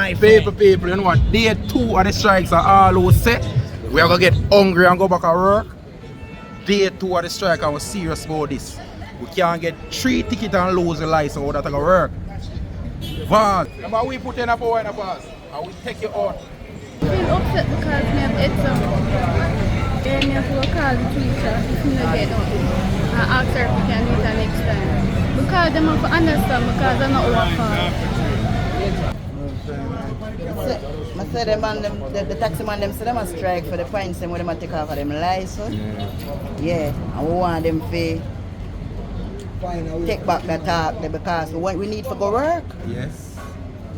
my friend. People, you know what? Day 2 of the strikes are all set. We are going to get hungry and go back to work. Day 2 of the strike, and we're serious about this. We can't get 3 tickets and lose the license, so that's going to work. Van, remember we put in a power in the past, and we take you out. I feel upset because I have exam. Then I have to call the teacher if I don't get up and ask her if we can do it next time. Because they have to understand because I'm not overfar. I say the taxi man them say them a strike for the points them when they take off of them license. Yeah, and we want them to take back the talk because we need to go work. Yes.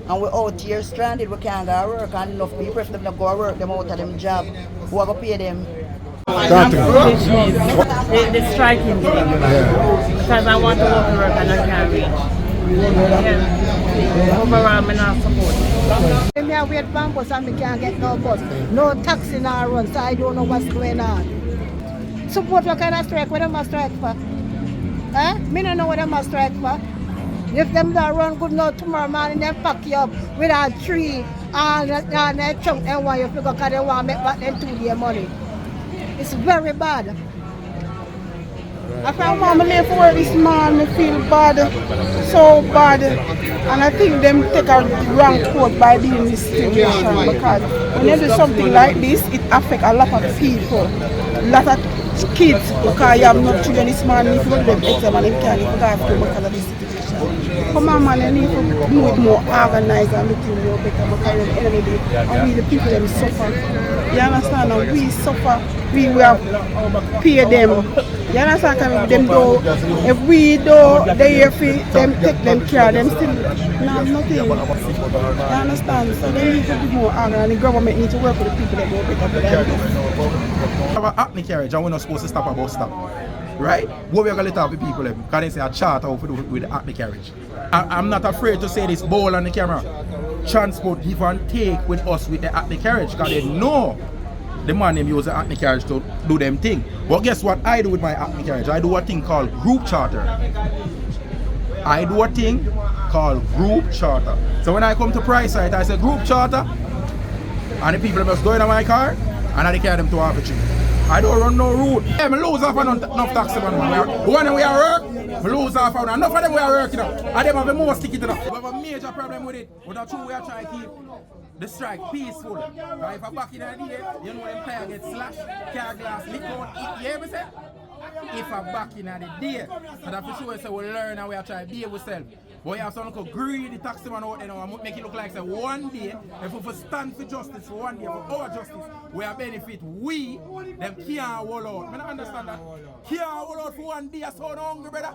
And we're out here stranded, we can't go to work, and enough people, if them not go to work, them out of them job, who are going to pay them? The striking thing, because I want to go to work and I can't reach. Yeah. Overall, I'm not supporting. I wait for bus and I can't get no bus. No taxi now run, so I don't know what's going on. Support what kind of strike, what am I strike for? Eh? Me don't know what I'm a strike for. If them don't run good now tomorrow morning, they pack you up with a tree and a chunk and want you to go because they want to make back them 2 day money. It's very bad. After I'm late for work this morning, I feel bad, so bad. And I think them take a wrong court by being in this situation because when you do something like this, it affects a lot of people, a lot of kids because you have no children this morning, if you do them exam and they can't even go after because of this situation. Come on man, you need to do it more organized and make it more better because at the end of the day, and we the people them suffer. You understand? And we suffer, we will pay them. You understand? Because them do, if we do, they have to them take them care, them still no, nothing. You understand? So they need to be more organized and the government needs to work with the people that go better for them. Our acne carriage and we're not supposed to stop at bus stop. Right? What we're going to let out the people because they say a chart how to do with the acne carriage. I'm not afraid to say this bowl on the camera. Transport give and take with us with the acne carriage because they know the man them use the acne carriage to do them thing. But guess what I do with my acne carriage? I do a thing called group charter. I do a thing called group charter. So when I come to Price Rite, I say group charter and the people must go in my car and I carry them to Arbitrary. I don't run no route. Yeah, I lose off on enough taxi man. When we are work, I lose off on enough of them we are working now. And them have the most ticket enough. We have a major problem with it. But that's true we are trying to keep the strike peaceful. But if I back in the day, you know them tire get slashed, car glass, lick out, you hear me say? If I back in the day, and I'm for sure say we learn how we are trying to behave ourselves. But you have some little greedy taxi man out there now and make it look like say one day, if we stand for justice for one day, for our justice, we are benefit we, them can't hold out. I don't understand that. Can't hold out for one day, so hungry, brother.